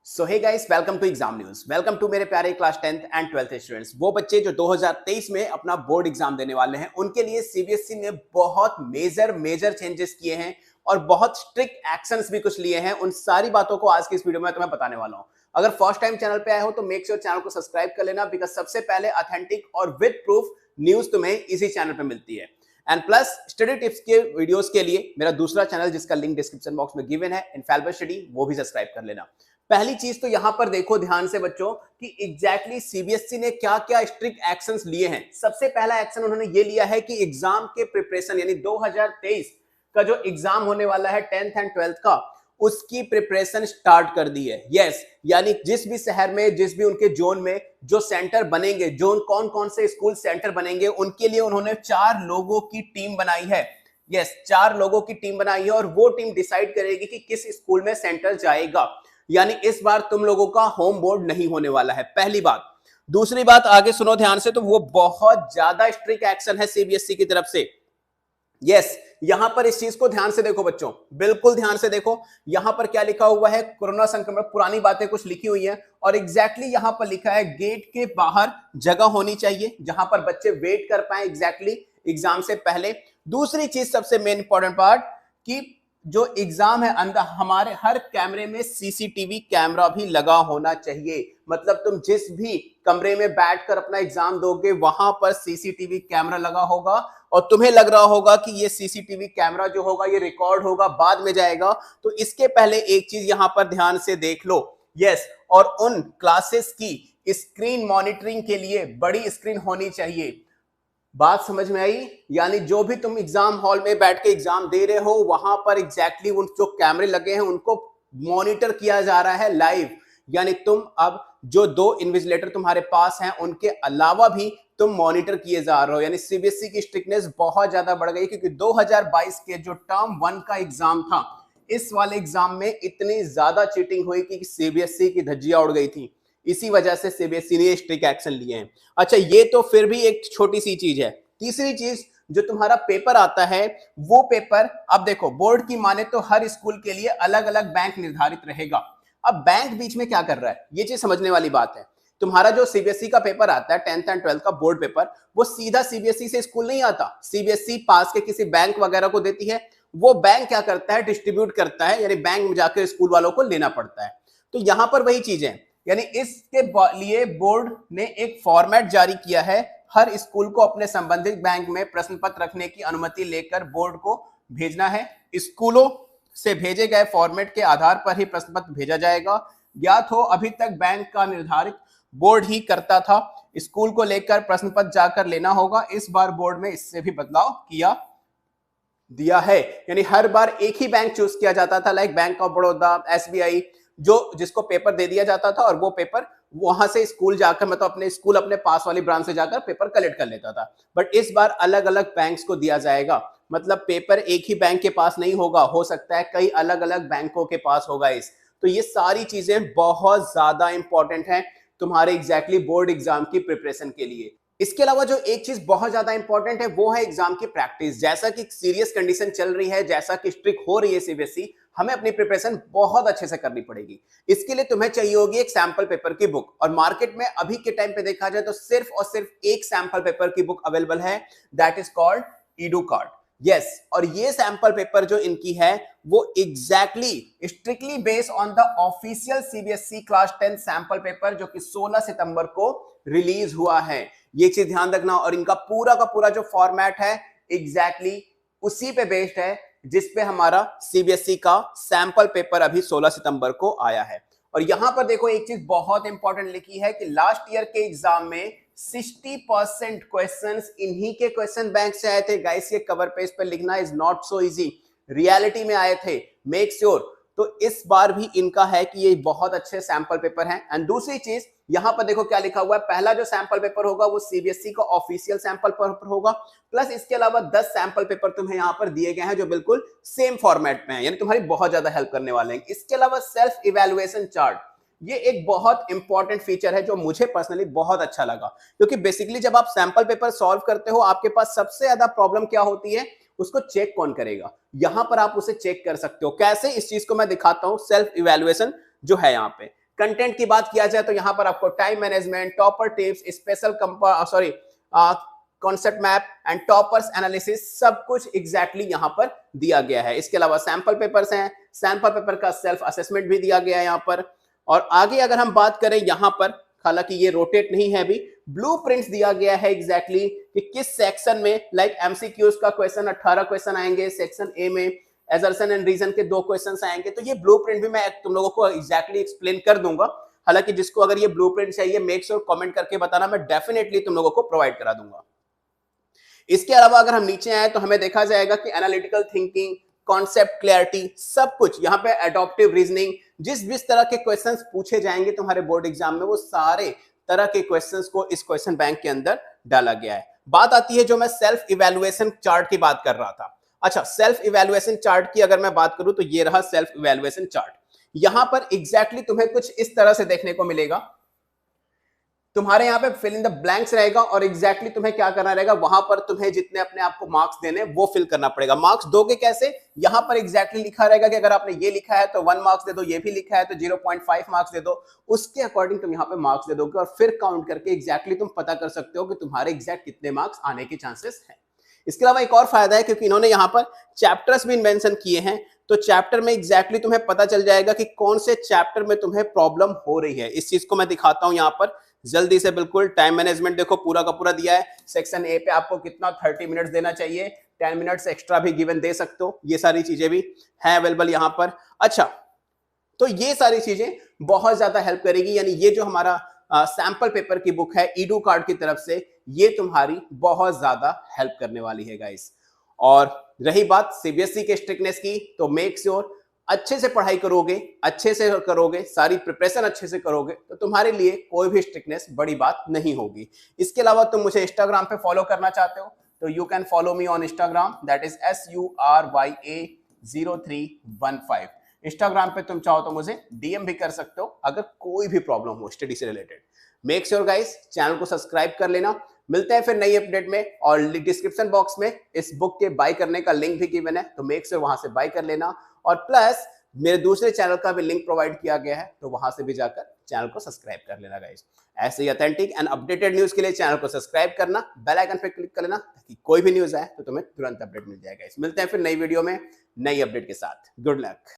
So hey guys, welcome to exam news. Welcome to मेरे प्यारे class 10th and 12th students. वो बच्चे जो 2023 में अपना बोर्ड एग्जाम देने वाले हैं, उनके लिए सीबीएसई ने बहुत मेजर चेंजेस किए हैं और बहुत स्ट्रिक्ट एक्शंस भी कुछ लिए हैं। उन सारी बातों को आज की इस वीडियो में तुम्हें बताने वाला हूं। अगर फर्स्ट टाइम चैनल पे आए हो तो मेक श्योर चैनल को सब्सक्राइब कर लेना, बिकॉज सबसे पहले ऑथेंटिक और विद प्रूफ न्यूज तुम्हें इसी चैनल पे मिलती है। एंड प्लस स्टडी टिप्स के वीडियोस के लिए मेरा दूसरा चैनल, जिसका लिंक डिस्क्रिप्शन बॉक्स में गिवन है, इनफैलिबल स्टडी, वो भी सब्सक्राइब कर लेना। पहली चीज तो यहां पर देखो ध्यान से बच्चों कि एग्जैक्टली सीबीएसई ने क्या क्या स्ट्रिक्ट एक्शंस लिए हैं। सबसे पहला एक्शन उन्होंने ये लिया है कि एग्जाम के प्रिपरेशन, यानी 2023 का जो एग्जाम होने वाला है 10th एंड 12th का, उसकी प्रिपरेशन स्टार्ट कर दी है। यस, यानी जिस भी शहर में, जिस भी उनके जोन में जो सेंटर बनेंगे, जोन कौन कौन से स्कूल सेंटर बनेंगे, उनके लिए उन्होंने 4 लोगों की टीम बनाई है। यस, 4 लोगों की टीम बनाई है और वो टीम डिसाइड करेगी कि किस स्कूल में सेंटर जाएगा। यानी इस बार तुम लोगों का होम बोर्ड नहीं होने वाला है, पहली बात। दूसरी बात आगे सुनो ध्यान से, तो वो बहुत ज्यादा स्ट्रिक्ट एक्शन है सीबीएसई की तरफ से। यस, यहां पर इस चीज को ध्यान से देखो बच्चों, बिल्कुल ध्यान से देखो। यहां पर क्या लिखा हुआ है, कोरोना संक्रमण, पुरानी बातें कुछ लिखी हुई हैं और एग्जैक्टली यहां पर लिखा है गेट के बाहर जगह होनी चाहिए जहां पर बच्चे वेट कर पाए एग्जैक्टली एग्जाम से पहले। दूसरी चीज, सबसे मेन इंपॉर्टेंट पार्ट, कि जो एग्जाम है अंदर हमारे हर कैमरे में सीसीटीवी कैमरा भी लगा होना चाहिए। मतलब तुम जिस भी कमरे में बैठकर अपना एग्जाम दोगे, वहां पर सीसीटीवी कैमरा लगा होगा और तुम्हें लग रहा होगा कि ये सीसीटीवी कैमरा जो होगा ये रिकॉर्ड होगा, बाद में जाएगा। तो इसके पहले एक चीज यहां पर ध्यान से देख लो। यस, और उन क्लासेस की स्क्रीन मॉनिटरिंग के लिए बड़ी स्क्रीन होनी चाहिए। बात समझ में आई? यानी जो भी तुम एग्जाम हॉल में बैठ के एग्जाम दे रहे हो, वहां पर एग्जैक्टली उन जो कैमरे लगे हैं उनको मॉनिटर किया जा रहा है लाइव। यानी तुम अब जो 2 इन्विजिलेटर तुम्हारे पास हैं, उनके अलावा भी तुम मॉनिटर किए जा रहे हो। यानी सीबीएसई की स्ट्रिक्टनेस बहुत ज्यादा बढ़ गई, क्योंकि 2022 के जो टर्म 1 का एग्जाम था, इस वाले एग्जाम में इतनी ज्यादा चीटिंग हुई कि सीबीएसई की धज्जियां उड़ गई थी। इसी वजह से सीबीएसई ने स्ट्रिक्ट एक्शन लिए हैं। अच्छा, ये तो फिर भी एक छोटी सी चीज है। तीसरी चीज, जो तुम्हारा पेपर आता है, वो पेपर अब देखो, बोर्ड की माने तो हर स्कूल के लिए अलग अलग बैंक निर्धारित रहेगा। अब बैंक बीच में क्या कर रहा है, ये चीज समझने वाली बात है। तुम्हारा जो सीबीएसई का पेपर आता है 10th एंड 12th का बोर्ड पेपर, वो सीधा सीबीएसई से स्कूल नहीं आता। सीबीएसई पास के किसी बैंक वगैरह को देती है, वो बैंक क्या करता है, डिस्ट्रीब्यूट करता है, यानी बैंक में जाकर स्कूल वालों को लेना पड़ता है। तो यहां पर वही चीज है, यानी इसके लिए बोर्ड ने एक फॉर्मेट जारी किया है। हर स्कूल को अपने संबंधित बैंक में प्रश्न पत्र रखने की अनुमति लेकर बोर्ड को भेजना है। स्कूलों से भेजे गए फॉर्मेट के आधार पर ही प्रश्न पत्र भेजा जाएगा। ज्ञात हो, अभी तक बैंक का निर्धारित बोर्ड ही करता था, स्कूल को लेकर प्रश्न पत्र जाकर लेना होगा। इस बार बोर्ड में इससे भी बदलाव किया दिया है। यानी हर बार एक ही बैंक चूज किया जाता था, like bank of Baroda, SBI, जो जिसको पेपर दे दिया जाता था और वो पेपर वहां से स्कूल जाकर, मतलब अपने स्कूल अपने पास वाली ब्रांच से जाकर पेपर कलेक्ट कर लेता था। बट इस बार अलग अलग बैंक्स को दिया जाएगा। मतलब पेपर एक ही बैंक के पास नहीं होगा, हो सकता है कई अलग अलग बैंकों के पास होगा इस। तो ये सारी चीजें बहुत ज्यादा इंपॉर्टेंट हैं तुम्हारे एग्जैक्टली बोर्ड एग्जाम की प्रिपरेशन के लिए। इसके अलावा जो एक चीज बहुत ज्यादा इंपॉर्टेंट है, वो है एग्जाम की प्रैक्टिस। जैसा कि सीरियस कंडीशन चल रही है, जैसा कि स्ट्रिक्ट हो रही है सीबीएसई, हमें अपनी प्रिपरेशन बहुत अच्छे से करनी पड़ेगी। इसके लिए तुम्हें चाहिए होगी एक सैंपल पेपर की बुक, और मार्केट में अभी के टाइम पे देखा जाए तो सिर्फ और सिर्फ एक सैंपल पेपर की बुक अवेलेबल है, that is called Edu card. Yes, और ये सैंपल पेपर जो इनकी है, वो exactly strictly based on the official CBSE class 10 sample paper, जो कि 16 सितंबर को रिलीज हुआ है। ये चीज ध्यान रखना। और इनका पूरा का पूरा जो फॉर्मेट है, एग्जैक्टली उसी पे बेस्ड है जिसपे हमारा सीबीएसई का सैंपल पेपर अभी 16 सितंबर को आया है। और यहां पर देखो एक चीज बहुत इंपॉर्टेंट लिखी है कि लास्ट ईयर के एग्जाम में 60% क्वेश्चंस इन्हीं के क्वेश्चन बैंक से आए थे। गाइस, ये कवर पेज पर लिखना is not so easy, reality में आए थे, मेक श्योर। तो इस बार भी इनका है कि ये बहुत अच्छे सैंपल पेपर हैं। एंड दूसरी चीज, यहां पर देखो क्या लिखा हुआ है, पहला जो सैंपल पेपर होगा वो सीबीएसई का ऑफिशियल सैंपल पेपर होगा, प्लस इसके अलावा 10 सैंपल पेपर तुम्हें यहां पर दिए गए हैं जो बिल्कुल सेम फॉर्मेट में है, यानी तुम्हारी बहुत ज्यादा हेल्प करने वाले हैं। इसके अलावा सेल्फ इवैल्यूएशन चार्ट, ये एक बहुत इंपॉर्टेंट फीचर है जो मुझे पर्सनली बहुत अच्छा लगा, क्योंकि बेसिकली जब आप सैंपल पेपर सॉल्व करते हो, आपके पास सबसे ज्यादा प्रॉब्लम क्या होती है, उसको चेक कौन करेगा। यहां पर आप उसे चेक कर सकते हो। कैसे, इस चीज को मैं दिखाता हूं। सेल्फ इवैल्यूएशन जो है यहाँ पे, कंटेंट की बात किया जाए तो यहाँ पर आपको time management, topper tips, special concept map and toppers analysis सब कुछ एग्जैक्टली यहाँ पर दिया गया है। इसके अलावा सैंपल पेपर्स हैं, सैंपल पेपर का सेल्फ असेसमेंट भी दिया गया है यहाँ पर। और आगे अगर हम बात करें यहाँ पर, हालांकि ये रोटेट नहीं है अभी, ब्लूप्रिंट्स दिया गया है एग्जैक्टली कि किस सेक्शन में, लाइक एमसीक्यूज का क्वेश्चन 18 क्वेश्चन आएंगे, सेक्शन ए में एजर्शन एंड रीजन के 2 क्वेश्चंस आएंगे। तो ये ब्लूप्रिंट भी मैं तुम लोगों को एग्जैक्टली एक्सप्लेन कर दूंगा। हालांकि जिसको अगर ये ब्लूप्रिंट चाहिए मेक श्योर कमेंट करके बताना, मैं डेफिनेटली तुम लोगों को प्रोवाइड करा दूंगा। इसके अलावा अगर हम नीचे आए तो हमें देखा जाएगा कि एनालिटिकल थिंकिंग, कॉन्सेप्ट क्लैरिटी, सब कुछ यहाँ पे एडॉप्टिव रीजनिंग, जिस तरह के क्वेश्चंस पूछे जाएंगे तुम्हारे बोर्ड एग्जाम में वो सारे तरह के क्वेश्चंस को इस क्वेश्चन बैंक के अंदर डाला गया है। बात आती है जो मैं सेल्फ इवैल्यूएशन चार्ट की बात कर रहा था। अच्छा, सेल्फ इवैल्यूएशन चार्ट की अगर मैं बात करूं तो ये रहा सेल्फ इवैल्यूएशन चार्ट। यहां पर एग्जैक्टली तुम्हें कुछ इस तरह से देखने को मिलेगा। तुम्हारे यहाँ पे फिल इन द ब्लैंक्स रहेगा और एग्जैक्टली तुम्हें क्या करना रहेगा, वहां पर तुम्हें जितने अपने आप को मार्क्स देने वो फिल करना पड़ेगा। मार्क्स दोगे कैसे, यहां पर एग्जैक्टली लिखा रहेगा कि अगर आपने ये लिखा है तो 1 मार्क्स दे दो, ये भी लिखा है तो 0.5 मार्क्स दे दो, उसके अकॉर्डिंग तुम यहाँ पे मार्क्स दे दोगे और फिर काउंट करके एग्जैक्टली तुम पता कर सकते हो कि तुम्हारे एग्जैक्ट कितने मार्क्स आने के चांसेस है। इसके अलावा एक और फायदा है क्योंकि इन्होंने यहाँ पर चैप्टर्स भी मेंशन किए हैं, तो चैप्टर में एग्जैक्टली तुम्हें पता चल जाएगा कि कौन से चैप्टर में तुम्हें प्रॉब्लम हो रही है। इस चीज को मैं दिखाता हूं यहाँ पर जल्दी से। बिल्कुल टाइम मैनेजमेंट देखो पूरा का पूरा दिया है। सेक्शन ए पे आपको कितना 30 मिनट्स देना चाहिए, 10 मिनट्स एक्स्ट्रा भी गिवन दे सकते हो, ये सारी चीजें भी है अवेलेबल यहाँ पर। अच्छा, तो ये सारी चीजें बहुत ज्यादा हेल्प करेगी, यानी ये जो हमारा सैंपल पेपर की बुक है ईडू कार्ड की तरफ से, ये तुम्हारी बहुत ज्यादा हेल्प करने वाली है गाइस। और रही बात सीबीएसई के स्ट्रिक्टनेस की, तो मेक श्योर अच्छे से पढ़ाई करोगे, अच्छे से करोगे, सारी प्रिपरेशन अच्छे से करोगे तो तुम्हारे लिए कोई भी स्ट्रिक्टनेस बड़ी बात नहीं होगी। इसके अलावा तुम मुझे इंस्टाग्राम पे फॉलो करना चाहते हो तो you can follow me on Instagram, that is SURYA0315। Instagram पे तुम चाहो तो मुझे डीएम भी कर सकते हो अगर कोई भी प्रॉब्लम हो स्टडी से related. Make sure guys channel को सब्सक्राइब कर लेना। मिलते हैं फिर नई अपडेट में, और डिस्क्रिप्शन बॉक्स में इस बुक के बाय करने का लिंक भी गिवन है, तो मेक श्योर वहां से बाय कर लेना। और प्लस मेरे दूसरे चैनल का भी लिंक प्रोवाइड किया गया है, तो वहां से भी जाकर चैनल को सब्सक्राइब कर लेना गाइस। ऐसे ही ऑथेंटिक एंड अपडेटेड न्यूज के लिए चैनल को सब्सक्राइब करना, बेल आइकन पे क्लिक कर लेना ताकि कोई भी न्यूज आए तो तुम्हें तुरंत अपडेट मिल जाएगा। मिलते हैं फिर नई वीडियो में नई अपडेट के साथ। Good luck.